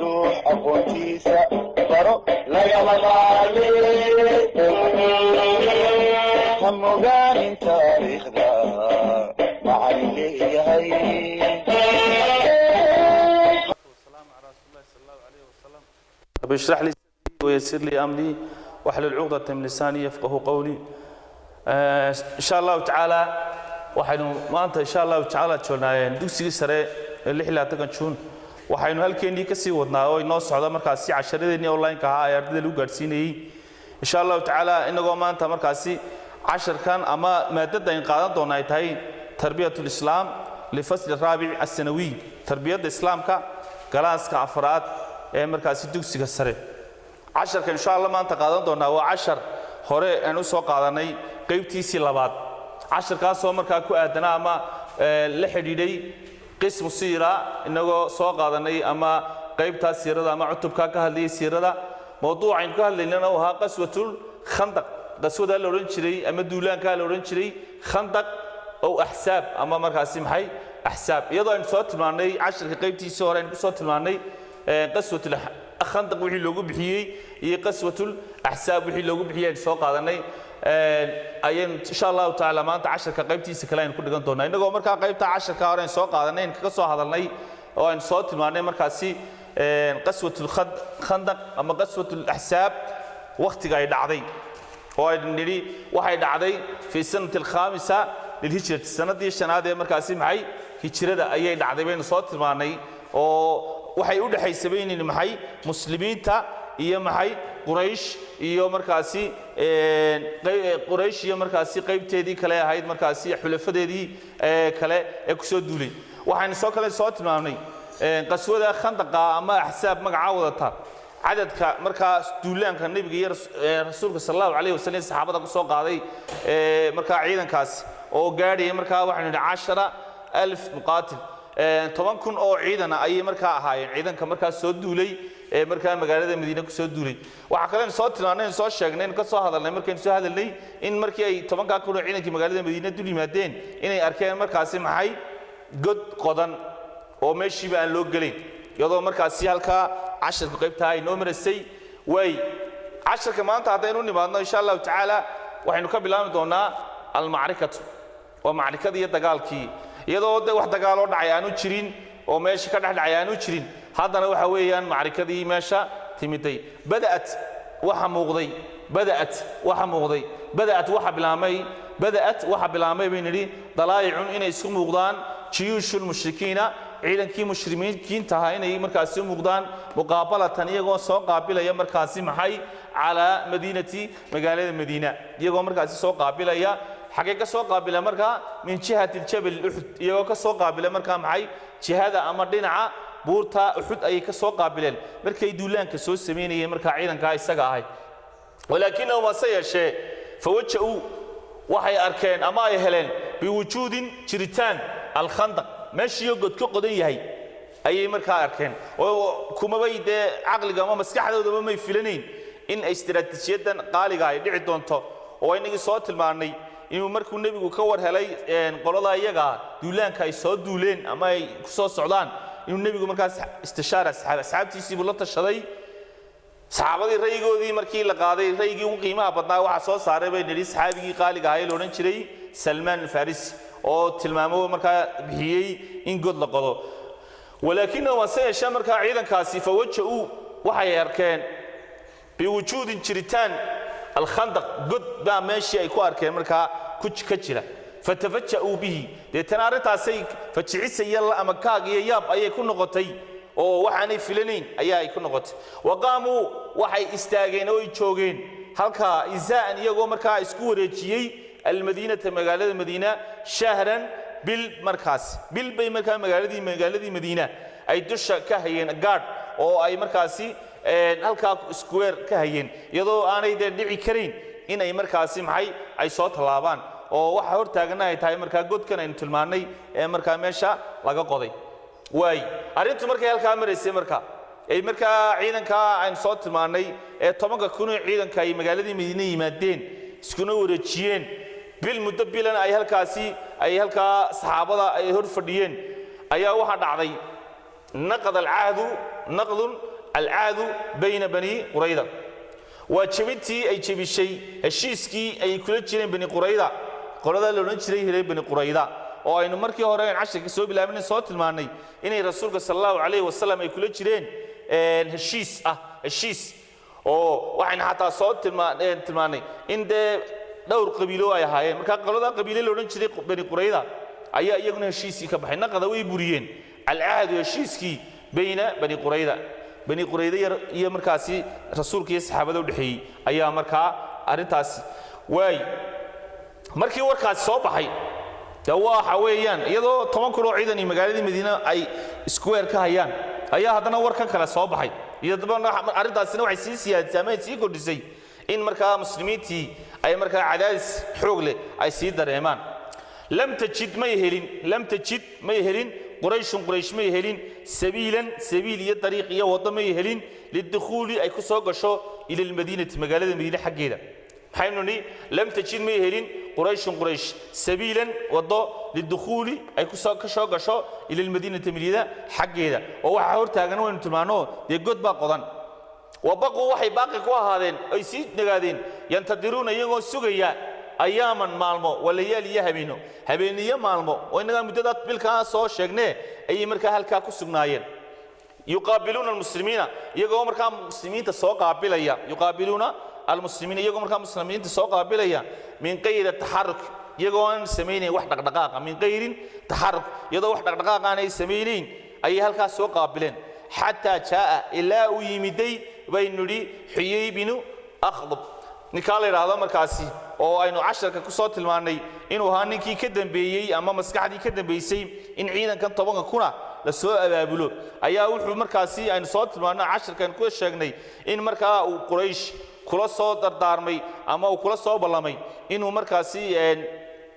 ruux aqoontiisa baro lagama maarmin ha mogaanin taariikhda macallin leeyahay رب اشرح لي صدري ويسر لي امري واحلل عقدة من لساني يفقهوا قولي ان شاء الله تعالى waxaynu maanta insha Allah ta'ala joognayeen dugsiga sare ee 16 June waxaynu halkeenii ka sii wadnaa oo inoo socdo markaas casharadeenii online ka ah ee ardayda lagu gaarsiinayay insha Allah ta'ala inagoo maanta markaas casharkan ama maadada in qaadan doona ay tahay tarbiyatul islaam li fasl rabi' as-sanawi tarbiyada islaamka galaaska afraad ee markaas dugsiga sare casharkan insha Allah maanta qaadan doona waa cashar hore aan u soo qaadanay qaybtiisii labaad casharkaas oo markaa ku aadana ama la xidhiidhay qismu siira inagoo soo qaadanay ama qaybta siirada ama cutubka ka hadlayay siirada mawduucan ka hadlaynana waa qaswatul khandaq qaswada la oran jiray ama duulaanka la oran jiray khandaq oo ahsaab ama markaas maxay ahsaab iyadoo aan soo tilmaanay casharka qaybtiisii hore aan ku soo tilmaanay qaswatul khandaq wixii loogu bixiyay iyo qaswatul ahsaab wixii loogu bixiyay soo qaadanay ayaan insha Allah ta'ala maanta casharka qaybtiisa kale aan ku dhigan doonaa inagoo markaa qaybta casharka hore aan soo qaadanay in ka soo hadalnay oo aan soo tilmaanay markaasi qaswatul khandaq ama qaswatul ahsaab waqtiga ay dhacday oo ay niri waxay dhacday fi sanatil khamisa lil hijra sanadii shanaad ee markaasi maxay hijrada ayay dhacday bayna soo tilmaanay oo waxay u dhaxaysay in maxay muslimiinta iyo maxay quraysh iyo markaasi quraysh iyo markaasi qaybteedii kale ahayd markaasi xulafadeedii kale ee ku soo duulay waxaan soo kale soo tilmaamnay qaswada khandaqa ama ahsaab magaca wadata cadadka markaas duulaanka nabiga iyo rasuulka sallallahu alayhi wasallam saxaabada ku soo qaaday markaa ciidankaas oo gaadhay markaa waxaan 10000 muqaatil 10,000 oo ciidan ay markaa ahaayeen ciidanka markaa soo duulay ee markaa magaalada Madiina ku soo duulay waxa kale soo tilmaanay soo sheegnay ka soo hadalnay markaan soo hadalnay in markii ay 10,000 oo ciidankii magaalada Madiina dul yimaadeen inay arkeen markaasi maxay god qodan oo meeshii aan loo galin iyadoo markaasi halka casharka qaybta ay noo marisay way casharka maanta hadaynu nimaadno insha Allah ta'ala waxaynu ka bilaabi doonaa al-ma'rikatu waa ma'rikada iyo dagaalkii iyadoo wax dagaal oo dhacay aanu jirin oo meesha ka dhaxdhacay aanu jirin haddana waxa weeyaan ma'rikadii meesha timiday bada'at waxa muuqday waxa bilaamay bayniri dalaa'icun inay isku muuqdaan jiyushul mushrikiina ciidankii muslimiinta ah inay markaas u muuqdaan muqaabalatan iyagoo soo qaabilaya markaasi maxay ala madiinati magaalada Madiina iyagoo markaasi soo qaabilaya xagee ka soo qaabila markaa min jihatil jabal uhud iyagoo ka soo qaabila markaa maxay jihada ama dhinaca buurta uhud ay ka soo qaabileen markay duulaanka soo sameeyeen markaa ciidanka isaga ahay walaakiin ma sayashay fawajuu waxay arkeen ama ay heleen biwujuudin jiritaan al khandaq meeshii god ka qodan yahay ayay markaa arkeen oo kuma bayde aqliga ama maskaxdooda ma filaneen in istiraatiijiyadan qaaliga ay dhici doonto oo aynigi soo tilmaanay inuu markuu nabigu ka war helay qolada iyaga duulaanka ay soo duuleen ama ay ku soo socdaan inuu nabigu markaas istishaara asxaabtiisii buu la tashaday saxaabadii raygoodii markii la qaaday raygii ugu qiimaha badnaa waxa soo saaray bay niri saxaabigii qaaliga ahaa ee looran jiray Salman Farisi oo tilmaamo markaa bixiyay in god la qodo walaakiin waa sayasha markaa ciidankaasi fawajuu waxay arkeen biwujuudin jiritaan al-khandaq god baa meeshii ay ku arkeen markaa ku ka jira fatafajja'u bihi deetanaaritaasay fajicisay ama kaag iyo yaab ayay ku noqotay oo waxaanay filaneyn ayaa ay ku noqotay waqaamu waxay istaageen oo ay joogeen halka izaan iyagoo markaa isku wareejiyay al-madiinata magaalada Madiina shahran bil markaas bil bay markaa magaaladii Madiina ay dusha ka hayeen gaad oo ay markaasi halka square ka hayeen iyadoo aanay dhici karin in ay markaasi maxay ay soo talaabaan oo waxa hor taaganahay tahay markaa godkan ay tilmaanay ee markaa meesha laga qoday way arintu markay halka mareysay markaa ay markaa ciidanka aan soo tilmaanay ee 10,000 ciidanka ay magaaladii Madiina yimaadeen iskuna wareejiyeen bil muddo bilan ay halka saxaabada ay hor fadhiyeen ayaa waxa dhacday نقض العهد بين بني قريظة وجبتي أي جب الشيء الشيسكي أي كل شيء بني قريظة قريظة لو نشري هري بني قريظة أو إنه مركي هراء عشرة كسوي بلا من صوت المعني إن الرسول صلى الله عليه وسلم أي كل شيء الشيس أو وعن حتى صوت المعني إن ده دور قبيلة أي هاي مركا قريظة قبيلة لو نشري بني قريظة أي يكون الشيسي كبحنا قذوي بريين العهد الشيسكي بين بني قريظة بني قريظة يا مركاسي رسول كيس حبده ودحي أيام مركا أرنتاسي واي مركي وركاس صوبحي دوا حويان يدو طبعا كلو عيدني مقالة المدينة أي سكوير كهيان أيها هذا نور كان كلا صوبحي يدو طبعا أرنتاسي نوع سياسية زمان سيقول زي إن مركا مسلميتي أي مركا عداس حوغلي أي سيد الرحمن لم تجد ما يهلين قريش ما يهلين سبيل طريق يا وطن ما يهلين للدخول أي كسوقشوا إلى المدينة مقالة المدينة حقيقة حينوني لم تجد ما يهلين قريش سبيلا وضع للدخول أي كسوقشوا إلى المدينة المدينة حقيقة وهو حورتها جنون تمانو يجود باقضان وبقوا وحي باقي كوا هذين أي سيد نقادين ينتظرون يجوا سجيا أياما مالمو وليالي هبينية مالمو وإننا مدة بالكان صو شجنة أي مركا هالكا كسبناين يقابلون المسلمين يجوا مركا مسلمين تسوق قابليا يقابلون المسلمين يجوا مركا مسلمين تسوق قابليا من غير التحرك يجوا سميني واحد دقائق من غير تحرك يضع واحد دقائق أنا سمينين أي هالكا سوق قابلين حتى جاء إلا ويمدي بين نري حيي بنو أخضب نكالي هذا مركاسي oo aynu casharka ku soo tilmaanay inuu ahaa ninkii ka dambeeyay ama maskaxdii ka dambeysay in ciidankan 10 kuna la soo abaabulo ayaa wuxuu markaasi aynu soo tilmaanay casharkan ku sheegnay in markaa uu Quraysh kula soo dardaarmay ama uu kula soo ballamay inuu markaasi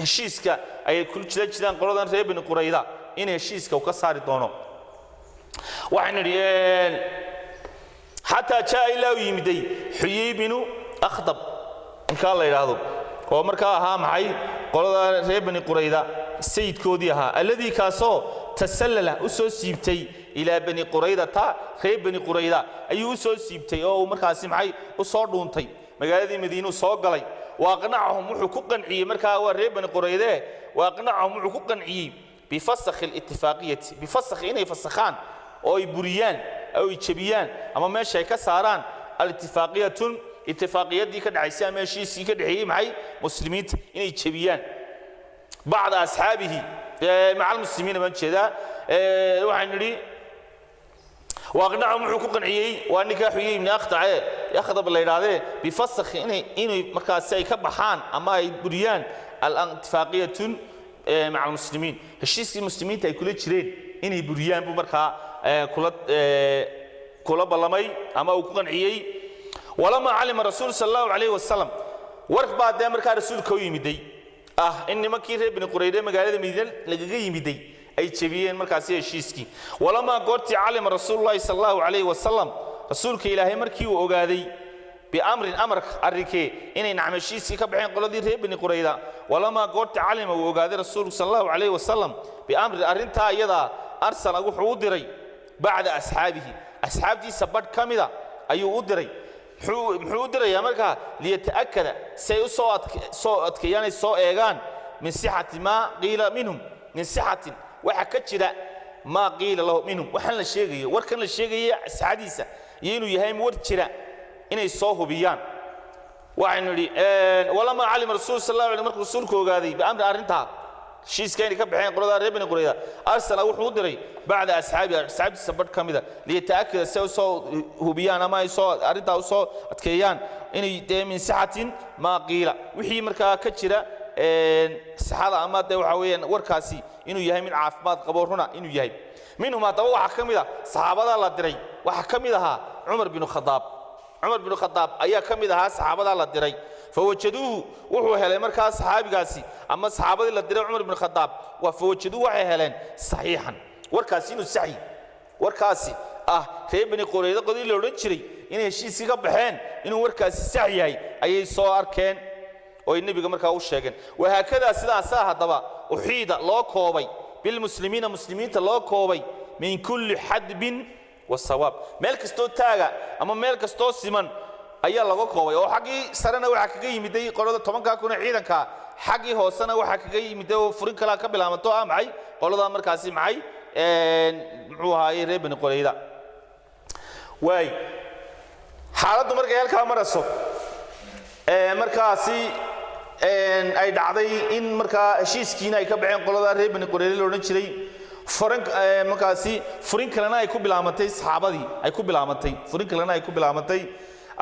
heshiiska ay ku jiraan qoladan reer Bani Qurayda in heshiiska uu ka saari doono waxaan nidhiyeen hatta jaa ilaa yimiday Huyay binu Akhdab ninka la yiraahdo oo markaa ahaa maxay qolada reer Bani Qurayda sayidkoodii ahaa alladii kaasoo tasallala u soo siibtay ilaa Bani Qurayda ta reer Bani Qurayda ayuu soo siibtay oo markaasi maxay u soo dhuuntay magaaladii Madiina soo galay waaqnacahum wuxuu ku qanciyay markaa waa reer Bani Qurayda waaqnacahum wuxuu ku qanciyay bifasakh al-ittifaqiyati bifasakh inay fasakhaan oo ay buriyaan oo ay jabiyaan ama meesha ay ka saaraan al-ittifaqiyatun اتفاقيات دي كده عيسى ماشي سي كده هي معي مسلمين إني تشبيان بعض أصحابه مع المسلمين من كذا وعنري وأقنعهم حقوقا عيي والنكاح عيي من أخطأ يأخذ بالإرادة بفسخ إنه مركز سي كبحان أما بريان الاتفاقية مع المسلمين الشيء المسلمين تأكلوا تشرين إنه بريان بمركز كل بالماي أما حقوقا عيي ولما علم الرسول صلى الله عليه وسلم ورق بعد ده مركا رسول كوي مدي إن ما كير بن قريدة مقالة مدينة لقي مدي أي شبيه مركاسي الشيسكي ولما قلت علم رسول الله صلى الله عليه وسلم رسول كإلهي مركي وأقادي بأمر أريكي إن نعم الشيسكي كبحين قلدي بن قريدة ولما قلت علم وأقادي رسول صلى الله عليه وسلم بأمر أرنتها يدا أرسل أقول دري بعد أصحابي سبت كاملة أيو أدري محو دريا marka liyataakada say u soo adkeeyaan soo eegaan min sihhati ma qila minhum min sihhatin waxa ka jira ma qila lahu minhum waxan la sheegayo warkan la sheegayo asxaadiisa inuu yahay war jira inay soo hubiyaan waxaan niri walama alim rasuul sallallahu alayhi wasallam rasuulku ogaaday baamr arinta shiiskayni ka baxeen qolada reer Bani Qurayda arsala wuxuu diray baada asxaabi sabad kamida liyataakada soo hubiyaan ama ay soo arinta soo adkeeyaan inay deemin saxatin ma qiila wixii markaa ka jira saxada ama waxa weeyaan warkaasi inuu yahay mid caafimaad qabo runa inuu yahay minhum hadaba waxa kamida saxaabada la diray waxa kamida Umar bin Khattab ayaa kamida saxaabada la diray فوجدوه وهو هلين مركز صحابي قاسي أما الصحابة اللي دروا عمر بن الخطاب وفوجدوه وهو هلين صحيحا وركاسينو سعي وركاسي في بني قريظة قد يلو رنشري إنه الشيء سيقب بحين إنه وركاسي سعي هاي أي صور كان والنبي قمر كاوش شاكن وهكذا سلا ساها طبعا أحيد الله كوبي بالمسلمين مسلمين الله كوبي min kulli xadbin wasawaab meel kastoo taaga ama meel kastoo siman ayaa laga koobay oo xaqii sarena waxa kaga yimiday qolada 10ka kuna ciidanka xaqii hoosana waxa kaga yimiday oo furin kala ka bilaabato maxay qolada markaasi maxay muxuu ahaayay reer bani qurayda way xaaladdu markay halka marayso markaasi ay dhacday in markaa heshiiskiina ay ka baxeen qolada reer bani qurayda la oran jiray markaasi furin kalena ay ku bilaabantay saxaabadii ay ku bilaabantay furin kalena ay ku bilaabantay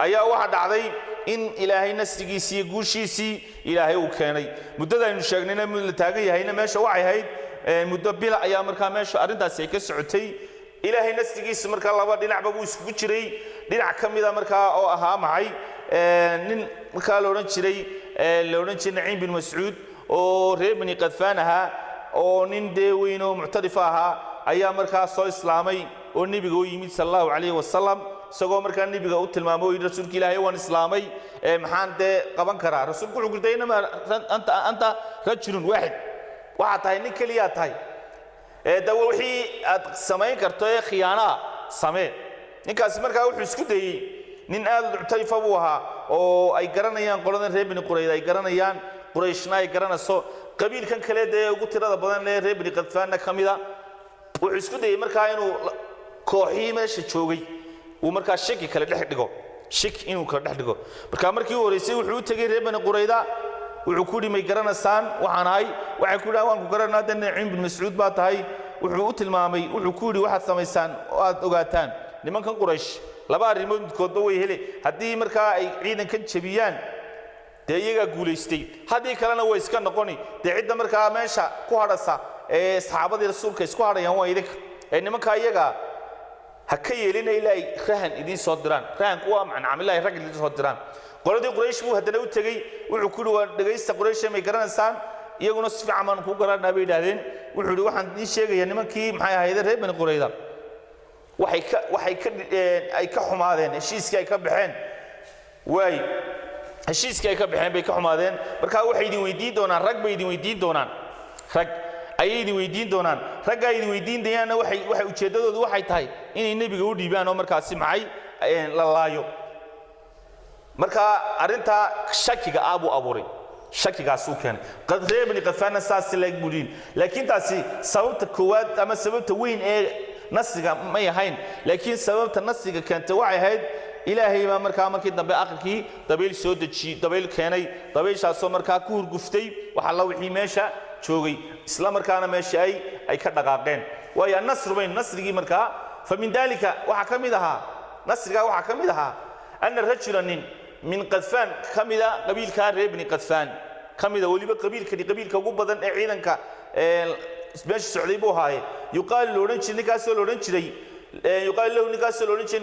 ayaa waxa dhacday in ilaahay nasrigiisii guushiisii ilaahay uu keenay muddada aynu sheegnayna mid la taagan yahayna meesha waxay ahayd muddo bila ayaa markaa meesha arrintaasi ay ka socotay ilaahay nasrigiisa markaa laba dhinacba uu isku jiray dhinac ka mid ah markaa oo ahaa maxay nin markaa la oran jiray Naciim bin Mas'uud oo reer bani Qadfaan ahaa oo nin deeweyn oo muctarif ahaa ayaa markaa soo islaamay oo nabiga u yimid sallallahu alayhi wasallam isagoo markaa nabiga u tilmaamay oo rasuulka ilaahay waan islaamay maxaan qaban karaa rasuulku wuxuu gudayna anta rajulun waahid waxa tahay nin kaliya tahay dawo wixii aad sameyn karto khiyaana samee ninkaas markaa wuxuu isku dayay nin aad muctarif buu ahaa oo ay garanayaan qoladan reer bani qurayda ay garanayaan qurayshna ay garanayso qabiilkan kale ee ugu tirada badan ee reer bani qadfaana kamida wuxuu isku dayay markaa inuu kooxii meesha joogay uu markaa shaki kale dhex dhigo shaki inuu kala dhex dhigo markaa markii uu horeysay wuxuu u tagay reer bani qurayda wuxuu ku dhimay garanaysaan waxaan ahay waxay ku dhaawaan ku garanaa Naciim bin Mas'uud baa tahay wuxuu u tilmaamay wuxuu ku yiri waxaad sameysaan oo aad ogaataan nimankan quraysh laba arrimood midkoodba way hele haddii markaa ay ciidankan jabiyaan dee iyaga guuleystay haddii kalena way iska noqoni dee cidda markaa meesha ku hadhasa ee saxaabadii rasuulka isku hadhayaan waa idinka nimanka iyaga ha ka yeelina ilaa rahan idin soo diraan rahanku waa macna camilahay rag idin soo diraan qoladii quraysh buu hadana u tagay wuxuu ku dhawaa dhageysta quraysh ma garanaysaan iyaguna si fiican ku garanaa bay yiraahdeen wuxuu yiri waxaan idin sheegayaa nimankii maxay ahayd reer bani qurayda ay ka xumaadeen heshiiskii ay ka baxeen way heshiiskii ay ka baxeen bay ka xumaadeen marka waxay idin weydiin doonaan rag bay idin weydiin doonaan rag ayay idin weydiin doonaan ragga idin weydiin doonaan waxay ujeedadoodu waxay tahay inay nabiga u dhiibaan oo markaasi maxay la laayo marka arinta shakiga abu abuuray shakigaas uu keenay qad reer bani qadfaana saas leeg buliin laakiin taasi sababta koowaad ama sababta weyn ee nasiga ma yahayn laakiin sababta nasiga keentay waxay ahayd ilaahay baa markaa markii dambe aqalkii dabayl soo deji dabayl keenay dabayshaas oo markaa ku hurguftay waxa la wixii meesha joogay isla markaana meesha ay ka dhaqaaqeen way nasr weyn nasrigi markaa famin dalika waxa kamid aha nasriga waxa kamid aha anna rajulan min qadfaan kamida qabiilka reer bani qadfaan kamida waliba qabiilka ugu badan ee ciidanka meesha socday buu ahaa yuqaal looran jiray ninkaas looran jiray yuqaal lahu ninkaas looran jiray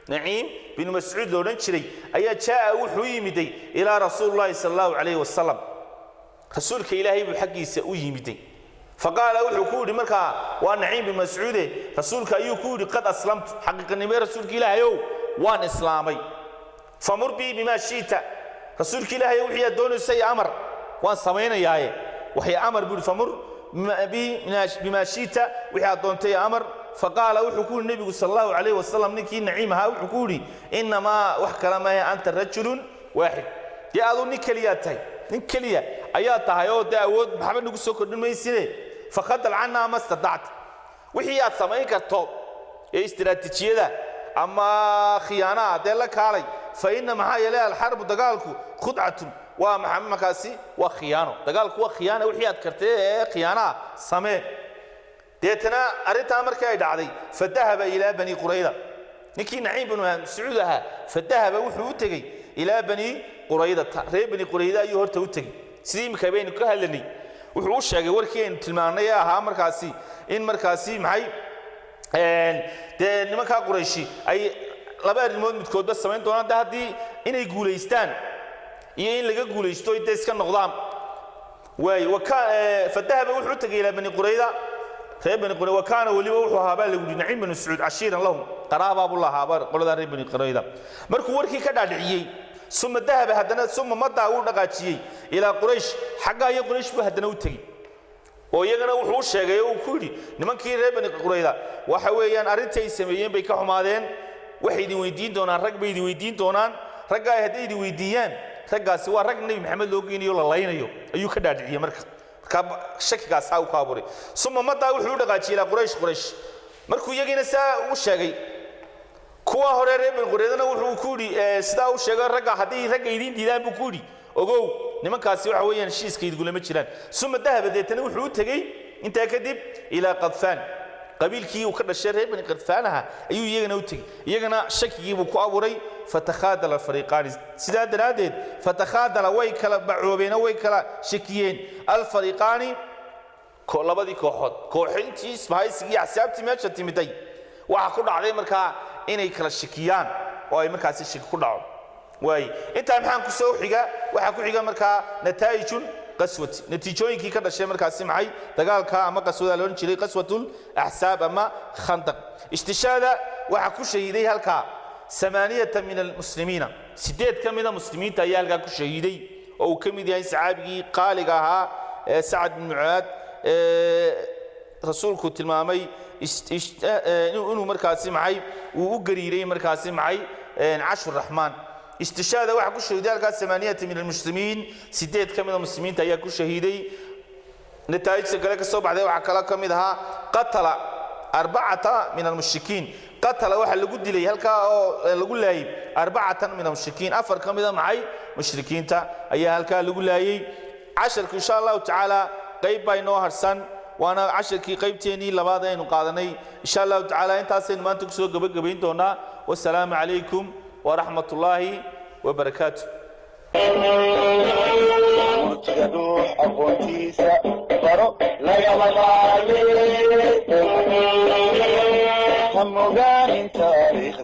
Naciim bin Mas'uud looran jiray ayaa jaa wuxuu yimiday ila rasuulullaahi sallallahu alayhi wasallam rasuulka ilaahay buu xaqiisa u yimiday faqala wuxuu ku yiri markaa waa Naciim bin Mas'uud rasuulka ayuu ku yiri qad aslamtu xaqiiqnimada rasuulka ilaahay waan islaamay famur bi bima shiita rasuulka ilaahay wixii doonaysay amar waan sameeynayaa wixii amar buu famur بما شئت وحد دونتي أمر فقال وحكون النبي صلى الله عليه وسلم نكي نعيمها وحكوري إنما وحكرما أنت رجل واحد يا أظن نكلياتي نكليا آيات هايو داود محمد نقول سكر الميسير فخذل عنا ما استطعت وحيا سمايك الطب استراتيجية أما خيانات دلك علي فإنما هاي لا الحرب دقالكو خدعة ومحمد مكاسي وخيانة دقالك وخيانة وحيات كرتي خيانة سماه ديتنا أردت أمر كايد عدي فذهب إلى بني قريظة نكي نعيم بن سعودها فذهب وحوتجي إلى بني قريظة ريب بني قريظة يهور توتجي سليم كبين كهلني وحوش شجع وركين تلمانية ها مركاسي إن مركاسي معي ده نمكا قريشي أي لبعض المود متكود بس سمين تونا ده هدي إن يقوليستان إيه إن لقى قوليستو يدرس كان نقدام وكان فذهب وحوتجي إلى بني قريظة بني قريظة وكان ولي وحوها بالي نعيم بن سعود عشيرا لهم قرابة أبو الله هابر قول ذا بني قريظة مركو وركي كذا دعيي ثم ذهب هدنا ثم مضى ونقاشي إلى قريش حقا يا قريش بهدنا وتجي oo iyagana wuxuu sheegay oo ku yiri nimankii reer bani qurayda waxa weeyaan arintay sameeyeen bay ka xumaadeen waxay idin weydiin doonaan rag bay idin weydiin doonaan ragga ay haday idin weydiiyaan raggaasi waa rag nabi maxamed loo geeniyo la laynayo ayuu ka dhaadhiciyay marka shakigaas uu ka abuuray suma madaa wuxuu dhaqaajiyay quraysh markuu iyagina saa u sheegay kuwa hore reer bani quraydana wuxuu ku yiri sida uu sheegay ragga haday ragga idin diidaan buu ku yiri ogow nimankaasi waxa weeyaan shiiskaydu gulama jiraan suma dahabadeetana wuxuu tagay inta kadib ila qadfan qabiilkii uu ka dhashay reer bani qadfanaha ayuu iyagana u tagay iyagana shakigii buu ku abuuray fatakhadala fariqan sida daraadeed fatakhadala way kala bacoobeena way kala shakiyeen al fariqani labadii kooxood kooxintii isbahaysigii axsaabtii meesha timiday waxa ku dhacday markaa inay kala shakiyaan oo ay markaasi shaki ku dhaco way inta maxaan ku soo xiga waxa ku xiga markaa nataa'ijun qaswati natiijooyinkii ka dhashay markaasi maxay dagaalka ama qaswada loo jiray qaswatul ahsaab ama khandaq istishada waxa ku shahiiday halka 8 min almuslimiina 8 kamida muslimiinta ayaa halka ku shahiiday oo uu kamid yahay saxaabigii qaaliga ahaa sa'ad bin mu'aad rasuulku tilmaamay inuu markaasi maxay uu u gariiray markaasi maxay ashur rahmaan استشهاد واحد كل شهيد قال 8 من المسلمين 8 كم من المسلمين تيا كل شهيدي نتائج سجلك الصوب بعدها وعكلا كم إذا قتل 4 من المشركين قتل واحد اللي قد لي هلك اللي قل لي 4 من المشركين أفر كم إذا معي مشركين تا أي هلك اللي قل لي 10 إن شاء الله تعالى قيب بينه هرسن وأنا 10 كي قيب تاني لبعضين وقاعدني إن شاء الله تعالى أنت أصلا ما تكسو قبل تونا والسلام عليكم ورحمة الله وبركاته. مرتدوح أبوتيسا برو لا يمضى هم تاريخ